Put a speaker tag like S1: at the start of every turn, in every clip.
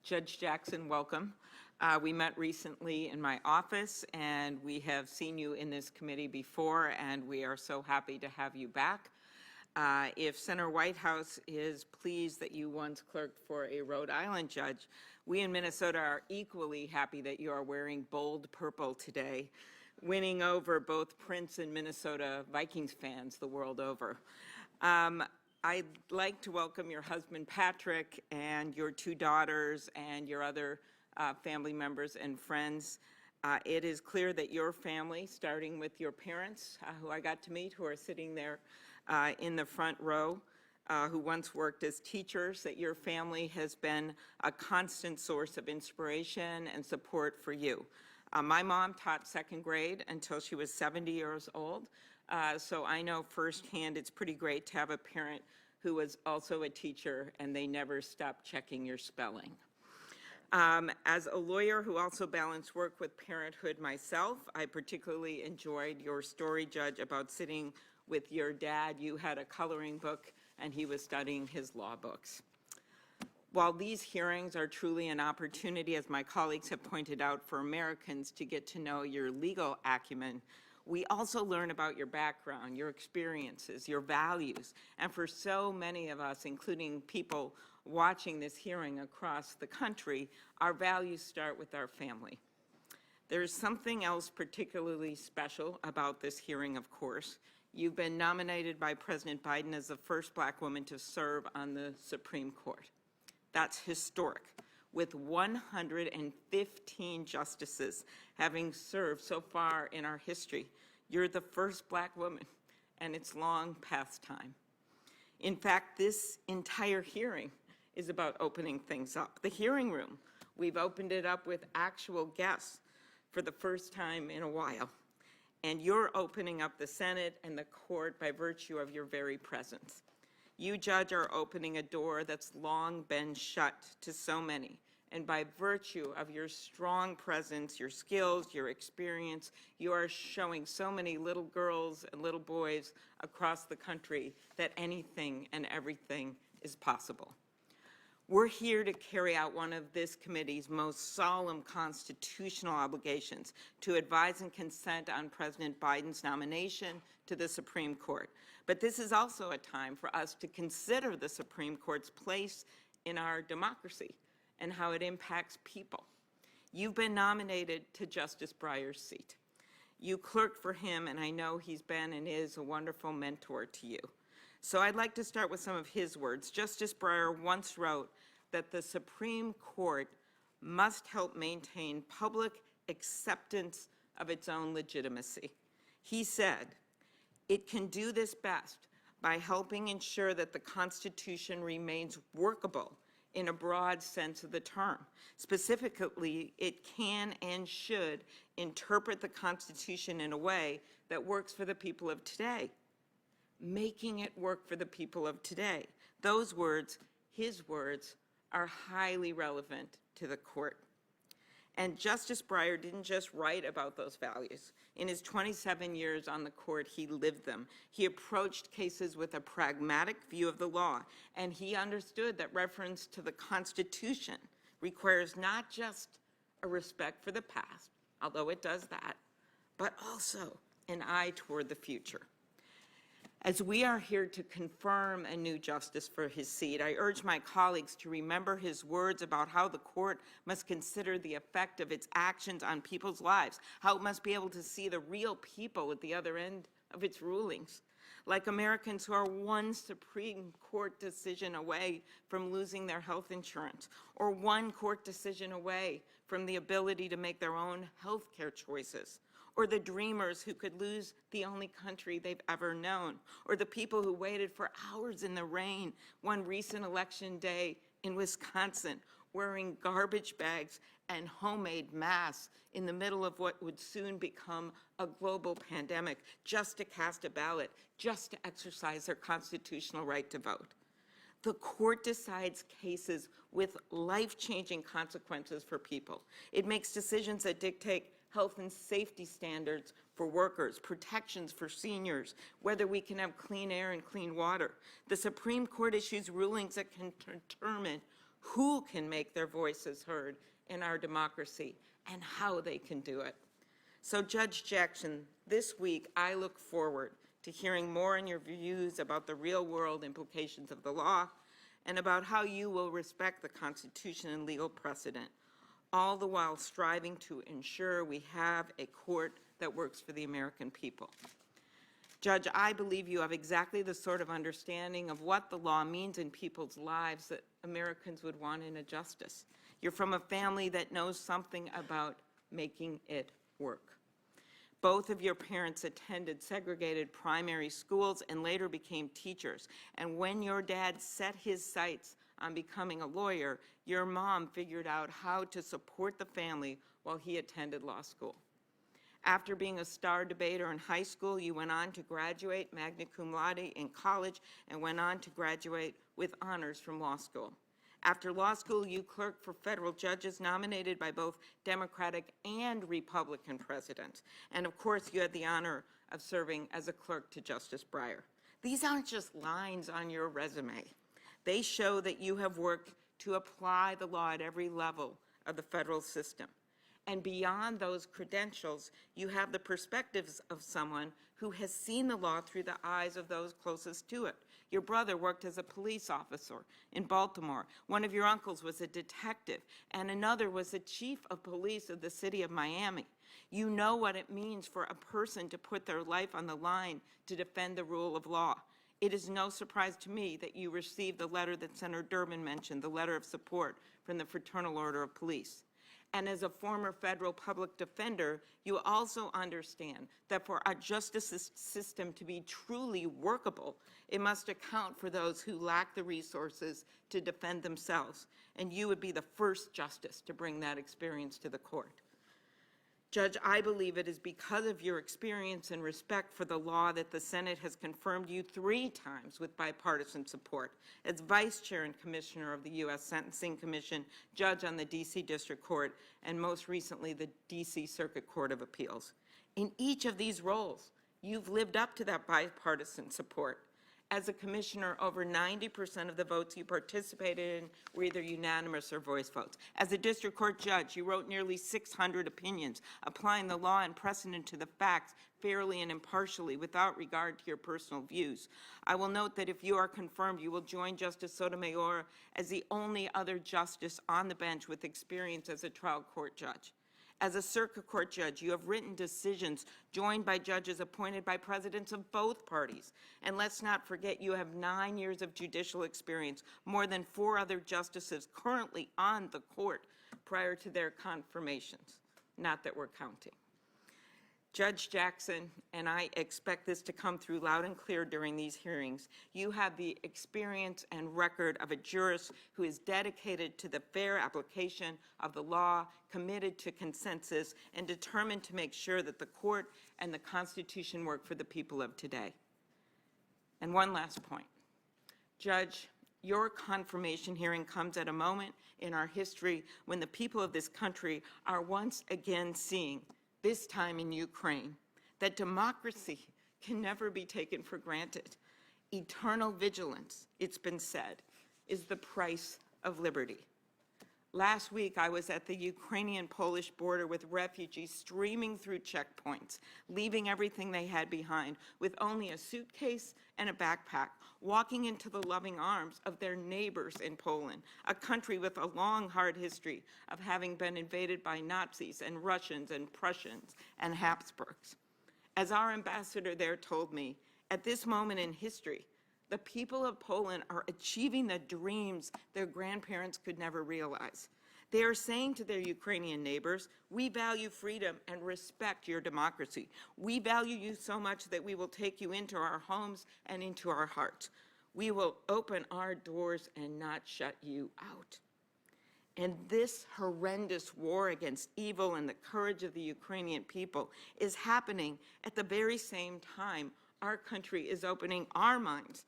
S1: Judge Jackson, welcome. We met recently in my office, and we have seen you in this committee before, and we are so happy to have you back. If Senator Whitehouse is pleased that you once clerked for a Rhode Island judge, we in Minnesota are equally happy that you are wearing bold purple today, winning over both Prince and Minnesota Vikings fans the world over. I'd like to welcome your husband, Patrick, and your two daughters and your other family members and friends. It is clear that your family, starting with your parents, who I got to meet, who are sitting there in the front row, who once worked as teachers, that your family has been a constant source of inspiration and support for you. My mom taught second grade until she was 70 years old, so I know firsthand it's pretty great to have a parent who was also a teacher and they never stopped checking your spelling. As a lawyer who also balanced work with parenthood myself, I particularly enjoyed your story, Judge, about sitting with your dad. You had a coloring book and he was studying his law books. While these hearings are truly an opportunity, as my colleagues have pointed out, for Americans to get to know your legal acumen, we also learn about your background, your experiences, your values, and for so many of us, including people watching this hearing across the country, our values start with our family. There's something else particularly special about this hearing, of course. You've been nominated by President Biden as the first Black woman to serve on the Supreme Court. That's historic, with 115 justices having served so far in our history. You're the first Black woman, and it's long past time. In fact, this entire hearing is about opening things up. The hearing room, we've opened it up with actual guests for the first time in a while. And you're opening up the Senate and the court by virtue of your very presence. You, Judge, are opening a door that's long been shut to so many. And by virtue of your strong presence, your skills, your experience, you are showing so many little girls and little boys across the country that anything and everything is possible. We're here to carry out one of this committee's most solemn constitutional obligations, to advise and consent on President Biden's nomination to the Supreme Court. But this is also a time for us to consider the Supreme Court's place in our democracy and how it impacts people. You've been nominated to Justice Breyer's seat. You clerked for him, and I know he's been and is a wonderful mentor to you. So I'd like to start with some of his words. Justice Breyer once wrote that the Supreme Court must help maintain public acceptance of its own legitimacy. He said, "It can do this best by helping ensure that the Constitution remains workable in a broad sense of the term. Specifically, it can and should interpret the Constitution in a way that works for the people of today." Making it work for the people of today. Those words, his words, are highly relevant to the court. And Justice Breyer didn't just write about those values. In his 27 years on the court, he lived them. He approached cases with a pragmatic view of the law, and he understood that reference to the Constitution requires not just a respect for the past, although it does that, but also an eye toward the future. As we are here to confirm a new justice for his seat, I urge my colleagues to remember his words about how the court must consider the effect of its actions on people's lives, how it must be able to see the real people at the other end of its rulings, like Americans who are one Supreme Court decision away from losing their health insurance, or one court decision away from the ability to make their own health care choices, or the dreamers who could lose the only country they've ever known, or the people who waited for hours in the rain one recent election day in Wisconsin, wearing garbage bags and homemade masks in the middle of what would soon become a global pandemic, just to cast a ballot, just to exercise their constitutional right to vote. The court decides cases with life-changing consequences for people. It makes decisions that dictate health and safety standards for workers, protections for seniors, whether we can have clean air and clean water. The Supreme Court issues rulings that can determine who can make their voices heard in our democracy, and how they can do it. So, Judge Jackson, this week I look forward to hearing more on your views about the real-world implications of the law and about how you will respect the Constitution and legal precedent, all the while striving to ensure we have a court that works for the American people. Judge, I believe you have exactly the sort of understanding of what the law means in people's lives that Americans would want in a justice. You're from a family that knows something about making it work. Both of your parents attended segregated primary schools and later became teachers. And when your dad set his sights on becoming a lawyer, your mom figured out how to support the family while he attended law school. After being a star debater in high school, you went on to graduate magna cum laude in college and went on to graduate with honors from law school. After law school, you clerked for federal judges nominated by both Democratic and Republican presidents. And of course, you had the honor of serving as a clerk to Justice Breyer. These aren't just lines on your resume. They show that you have worked to apply the law at every level of the federal system. And beyond those credentials, you have the perspectives of someone who has seen the law through the eyes of those closest to it. Your brother worked as a police officer in Baltimore. One of your uncles was a detective, and another was the chief of police of the city of Miami. You know what it means for a person to put their life on the line to defend the rule of law. It is no surprise to me that you received the letter that Senator Durbin mentioned, the letter of support from the Fraternal Order of Police. And as a former federal public defender, you also understand that for our justice system to be truly workable, it must account for those who lack the resources to defend themselves. And you would be the first justice to bring that experience to the court. Judge, I believe it is because of your experience and respect for the law that the Senate has confirmed you 3 times with bipartisan support as Vice Chair and Commissioner of the U.S. Sentencing Commission, Judge on the D.C. District Court, and most recently the D.C. Circuit Court of Appeals. In each of these roles, you've lived up to that bipartisan support. As a commissioner, over 90% of the votes you participated in were either unanimous or voice votes. As a district court judge, you wrote nearly 600 opinions, applying the law and precedent to the facts fairly and impartially without regard to your personal views. I will note that if you are confirmed, you will join Justice Sotomayor as the only other justice on the bench with experience as a trial court judge. As a circuit court judge, you have written decisions joined by judges appointed by presidents of both parties. And let's not forget, you have 9 years of judicial experience, more than 4 other justices currently on the court prior to their confirmations. Not that we're counting. Judge Jackson, and I expect this to come through loud and clear during these hearings, you have the experience and record of a jurist who is dedicated to the fair application of the law, committed to consensus, and determined to make sure that the court and the Constitution work for the people of today. And one last point. Judge, your confirmation hearing comes at a moment in our history when the people of this country are once again seeing, this time in Ukraine, that democracy can never be taken for granted. Eternal vigilance, it's been said, is the price of liberty. Last week, I was at the Ukrainian-Polish border with refugees streaming through checkpoints, leaving everything they had behind with only a suitcase and a backpack, walking into the loving arms of their neighbors in Poland, a country with a long, hard history of having been invaded by Nazis and Russians and Prussians and Habsburgs. As our ambassador there told me, at this moment in history, the people of Poland are achieving the dreams their grandparents could never realize. They are saying to their Ukrainian neighbors, we value freedom and respect your democracy. We value you so much that we will take you into our homes and into our hearts. We will open our doors and not shut you out. And this horrendous war against evil and the courage of the Ukrainian people is happening at the very same time our country is opening our minds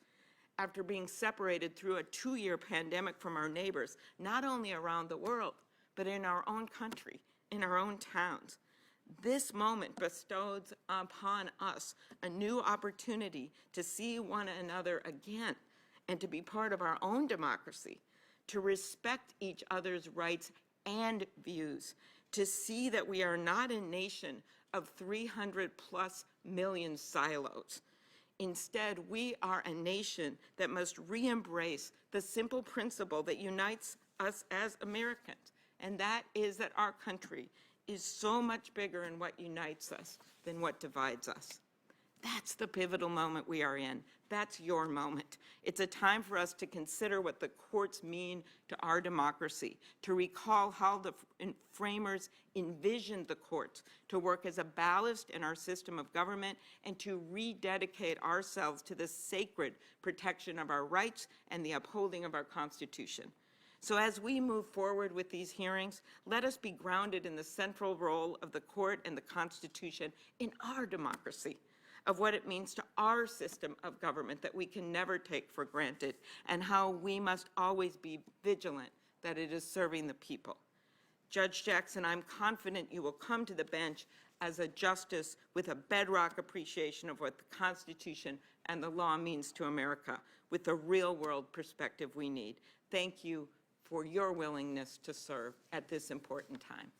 S1: after being separated through a 2-year pandemic from our neighbors, not only around the world, but in our own country, in our own towns. This moment bestows upon us a new opportunity to see one another again and to be part of our own democracy, to respect each other's rights and views, to see that we are not a nation of 300+ million silos. Instead, we are a nation that must re-embrace the simple principle that unites us as Americans, and that is that our country is so much bigger in what unites us than what divides us. That's the pivotal moment we are in. That's your moment. It's a time for us to consider what the courts mean to our democracy, to recall how the framers envisioned the courts to work as a ballast in our system of government, and to rededicate ourselves to the sacred protection of our rights and the upholding of our Constitution. So as we move forward with these hearings, let us be grounded in the central role of the court and the Constitution in our democracy, of what it means to our system of government that we can never take for granted, and how we must always be vigilant that it is serving the people. Judge Jackson, I'm confident you will come to the bench as a justice with a bedrock appreciation of what the Constitution and the law means to America, with the real-world perspective we need. Thank you for your willingness to serve at this important time.